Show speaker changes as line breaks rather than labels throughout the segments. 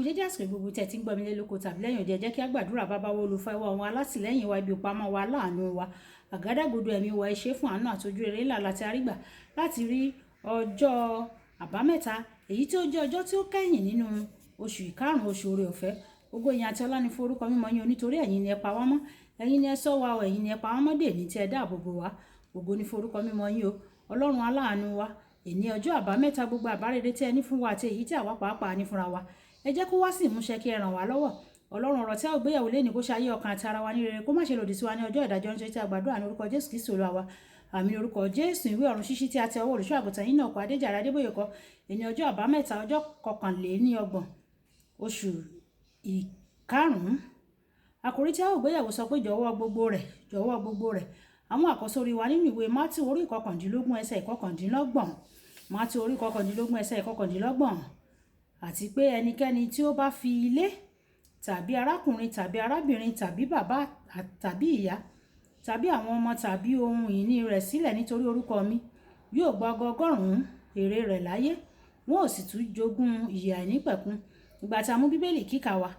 Dédé àsìkò gbogbo tí ẹ ti ń gbọ́ mi lé lóko tàbí lẹ́yìn òde, ẹ jẹ́ kí a gbàdúrà. Bàbá wa olùfẹ́ wa, àwọn alátìlẹ́yìn wa, ibi ìpamọ́ wa, láàánú wa, àgádágodo ẹ̀mí wa, ẹ ṣé fún àánú àtọ́jú rere ńlá láti arígbà láti rí ọjọ́ àbámẹ́ta, èyí tí ó jẹ́ ọjọ́ tí ó kẹ́yìn nínú oṣù ìkarùn-ún, oṣù oore ọ̀fẹ́. Ògo ìyìn àti ọlá ni fún orúkọ mímọ́ yín, nítorí ẹ̀yin ni ẹ pa wá mọ́, ẹ̀yin ni ẹ ṣọ́ wa, ẹ̀yin ni ẹ pa wá mọ́ dè ní tí ẹ dáàbò bò wá. Ògo ni fún orúkọ mímọ́ yín o, Ọlọ́run aláàánú wa. Èní ọjọ́ àbámẹ́ta, gbogbo àbárere tí ẹ ní fún wa àti èyí tí àwa pàápàá ní fúnra wa, ẹ jẹ́ kó wá sí ìmúṣẹ, kí ẹ ràn wá lọ́wọ́. Ọlọ́run, ọ̀rọ̀ tí a ò gbéyàwó lé ní kó ṣe ayé ọkàn àti ara wa ní rere, kó má ṣe lòdì sí wa ní ọjọ́ ìdájọ́, nítorí tí a gbàdúrà ní orúkọ Jésù Kristi Olúwa wa. Àmín. Orúkọ Jésù. Ìwé ọ̀run ṣíṣí tí a tẹ ọwọ́ olùṣọ́ àgùntàn yín náà kọ Adéjàre Adébóyè kọ. Èní ọjọ́ àbámẹ́ta, ọjọ́ 21 oṣù ìkarùn-ún. Àkòrí tí a ò gbéyàwó sọ pé jọ̀wọ́ gbogbo rẹ̀, jọ̀wọ́ gbogbo rẹ̀. Àwọn àkọ́sórí wa nínú ìwé Mátíù orí 19 ẹsẹ̀ 29. Mátíù orí 19 ẹsẹ̀ 29. Àti pé ẹnikẹ́ni tí ó bá fi ilé tàbí arákùnrin tàbí arábìnrin tàbí bàbá tàbí ìyá tàbí àwọn ọmọ tàbí ohun ìní rẹ̀ sílẹ̀ nítorí orúkọ mi, yóò gba ọgọ́rùn-ún èrè rẹ̀ láyé, wọn ò sì tún jogún ìyè àìnípẹ̀kun. Ìgbà tí a mú bíbélì kíkà wa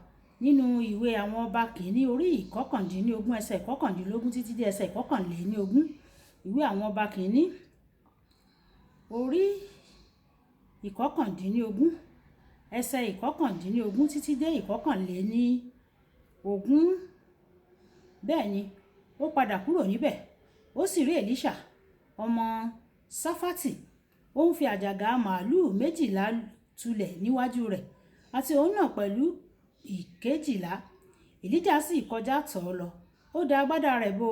nínú ìwé àwọn ọba kìíní orí 19 ẹsẹ̀ 19 títí dé ẹsẹ̀ 21. Ìwé àwọn ọba kìíní orí 19 ẹsẹ̀ 19 títí dé 21. Bẹ́ẹ̀ ni ó padà kúrò níbẹ̀, ó sì rí Èlíṣà ọmọ Sáfátì, ó ń fi àjàgà màálù 12 tulẹ̀ níwájú rẹ̀, àti òun náà pẹ̀lú 12. Èlíjà sì kọjá tọ̀ ọ́ lọ, ó da agbádá rẹ̀ bò,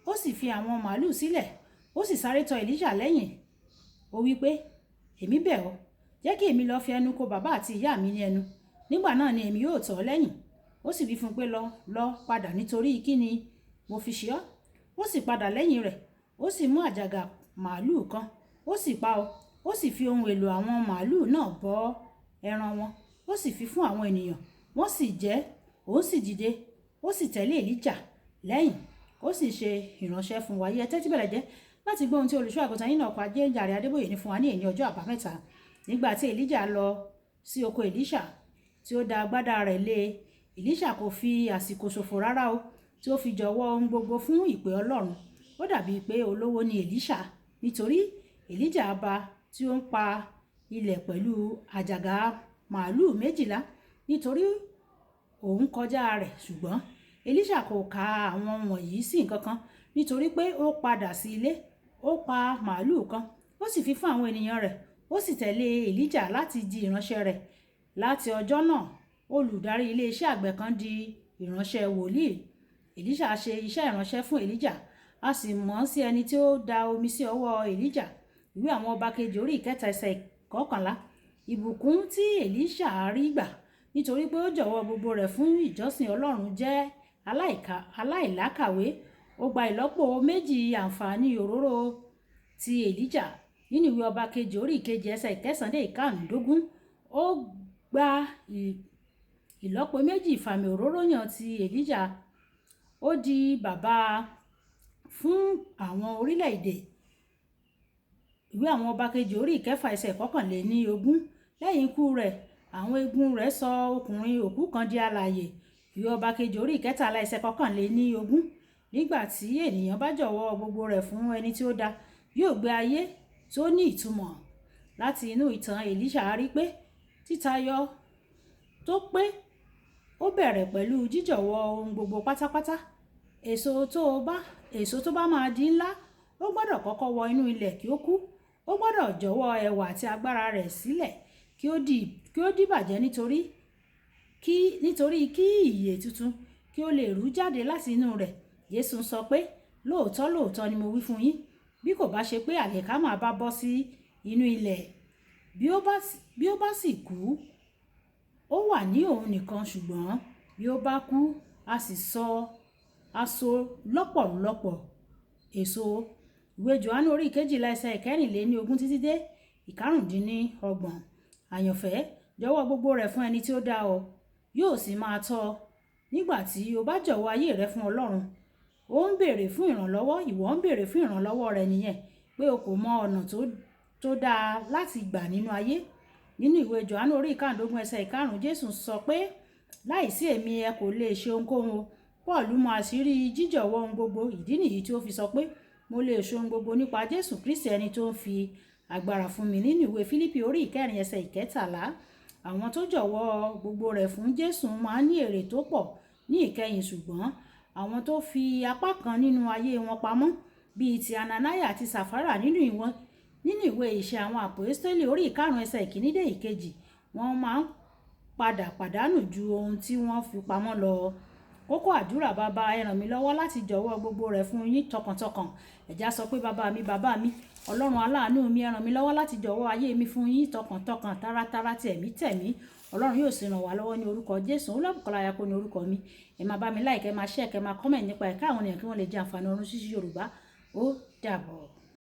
ó sì fi àwọn màálù sílẹ̀, ó sì sáré tọ̀ Èlíṣà lẹ́yìn. Ó wí pé, èmi bẹ̀ ọ́, jẹ́ kí èmi lọ fi ẹnu kò bàbá àti ìyá mi ní ẹnu, nígbà náà ni èmi yóò tọ̀ ọ́ lẹ́yìn. Ó sì wí fún un pé lọ padà, nítorí kí ni mo fi ṣe ọ́? Ó sì padà lẹ́yìn rẹ̀, ó sì mú àjàgà màálù kan, ó sì pa ọ́, ó sì fi ohun èlò àwọn màálù náà bọ́ ẹran wọn, ó sì fi fún àwọn ènìyàn, wọ́n sì jẹ. Òun sì dìde, ó sì tẹ̀lé Èlíjà lẹ́yìn, ó sì ṣe ìránṣẹ́ fún wa. Ẹ tẹ́tí bẹ̀rẹ̀ jẹ́ láti gbọ́ ohun tí olùṣọ́ àgùntàn yín náà kọ Adéjàre Adébóyè ní fún wa ní èní ọjọ́ àbámẹ́ta. Nígbà tí Èlíjà lọ sí oko Èlíṣà, tí ó da agbádá rẹ̀ lé, Èlíṣà kò fi àsìkò ṣòfò rárá o, tí ó fi jọ̀wọ́ ohun gbogbo fún ìpè Ọlọ́run. Ó dàbí pé olówó ni Èlíṣà, nítorí Èlíjà bá tí ó ń pa ilẹ̀ pẹ̀lú àjàgà màálù 12 nítorí òun kọjá rẹ̀. Ṣùgbọ́n Èlíṣà kò ka àwọn wọ̀nyí sí nǹkan kan, nítorí pé ó padà sí ilé, ó pa màálù kan, ó sì fi fún àwọn ènìyàn rẹ̀, ó sì tẹ̀lé Èlíjà láti di ìránṣẹ́ rẹ̀. Láti ọjọ́ náà, olùdarí ilé iṣẹ́ àgbẹ̀ kan di ìránṣẹ́ wòlíì. Èlíṣà ṣe iṣẹ́ ìránṣẹ́ fún Èlíjà, a sì mọ̀ sí ẹni tí ó da omi sí ọwọ́ Èlíjà. Ìwé àwọn ọba kejì orí 1 ẹsẹ̀ 11. Ìbùkún tí Èlíṣà rí gbà nítorí pé ó jọ̀wọ́ gbogbo rẹ̀ fún ìjọsìn Ọlọ́run jẹ́ aláìlákàwé. Ó gba ìlọ́po 2 àǹfààní òróró ti Èlíjà. Nínú ìwé ọba kejì orí 2 ẹsẹ̀ 9 dé 15, ó gba ìlọ́po 2 ìfàmì òróró yàn ti Èlíjà. Ó di bàbá fún àwọn orílẹ̀-èdè. Ìwé àwọn ọba kejì orí 6 ẹsẹ̀ 21. Lẹ́yìn ikú rẹ̀, àwọn egun rẹ̀ sọ ọkùnrin òkú kan di alààyè. Ìwé ọba kejì orí 13 ẹsẹ̀ 21. Nígbà tí ènìyàn bá jọ̀wọ́ gbogbo rẹ̀ fún ẹni tí ó dá, yóò gbé ayé tí ó ní ìtumọ̀. Láti inú ìtàn Èlíṣà a rí pé títayọ tó pé ó bẹ̀rẹ̀ pẹ̀lú jíjọ̀wọ́ ohun gbogbo pátápátá. Èso tó bá máa di ńlá, ó gbọ́dọ̀ kọ́kọ́ wọ inú ilẹ̀ kí ó kú. Ó gbọ́dọ̀ jọ̀wọ́ ẹwà àti agbára rẹ̀ sílẹ̀ kí ó dìbàjẹ́, nítorí kí ìyè tuntun kí ó lè rú jáde láti inú rẹ̀. Jésù sọ pé, lóòótọ́ lóòótọ́ ni mo wí fún yín, bí kò bá ṣe pé àlìkámà bá bọ́ sí inú ilẹ̀, bí ó bá sì kú, ó wà ní òun nìkan, ṣùgbọ́n bí ó bá kú, a sì so lọ́pọ̀lọpọ̀ èso. Ìwé Jòhánù orí 12 ẹsẹ̀ 24 títí dé 25. Àyànfẹ́, jọ̀wọ́ gbogbo rẹ̀ fún ẹni tí ó dá ọ, yóò sì máa tọ́ ọ. Nígbà tí o bá jọ̀wọ́ ayé rẹ fún Ọlọ́run, ó ń béèrè fún ìrànlọ́wọ́, ìwọ ń béèrè fún ìrànlọ́wọ́ rẹ̀ nìyẹn, pé o kò mọ ọ̀nà tó dáa láti gbà nínú ayé. nínú ìwé Jòhánù orí ìkàndógún ẹsẹ̀ ìkarùn-ún Jésù sọ pé láìsí èmi ẹ kò lè ṣe ohunkóhun o. Paul mọ àṣírí jíjọ̀wọ́ ohun gbogbo. Ìdí nìyí tí ó fi sọ pé mo lè ṣe ohun gbogbo nípa Jésù Kristi ẹni tó ń fi agbára fún mi. Nínú ìwé Fílípì orí ìkẹrin ẹsẹ̀ ìkẹtàlá àwọn tó jọ̀wọ́ gbogbo rẹ̀ fún Jésù máa ń ní èrè tó pọ̀ ní ìkẹyìn, ṣùgbọ́n àwọn tó fi apá kan nínú ayé wọn pamọ́ bíi ti Ananiah àti Sàfárà nínú ìwé Ìṣe àwọn Àpọ́stélì orí ìkarùn-ún ẹsẹ̀ ìkíní dé ìkejì wọ́n máa ń padà pàdánù ju ohun tí wọ́n fi pamọ́ lọ. Kókó àdúrà: bàbá ẹ ràn mí lọ́wọ́ láti jọ̀wọ́ gbogbo rẹ̀ fún yín tọkàntọkàn. Ẹ̀já sọ pé bàbá mi Ọlọ́run aláàánú mi, ẹ ràn mí lọ́wọ́ láti jọ̀wọ́ ayé mi fún yín tọkàntọkàn, taratara, tẹ̀mí. Ọlọ́run yóò sì ràn wá lọ́wọ́ ní orúkọ Jésù. Olúbùkọ́lá Ayako ní orúkọ mi. Ẹ máa bá mi like, ẹ máa share, ẹ máa comment nípa ẹ̀ka àwọn ènìyàn kí wọ́n lè jẹ àǹfààní ọ̀run ṣíṣí Yorùbá. Ó dàbọ̀.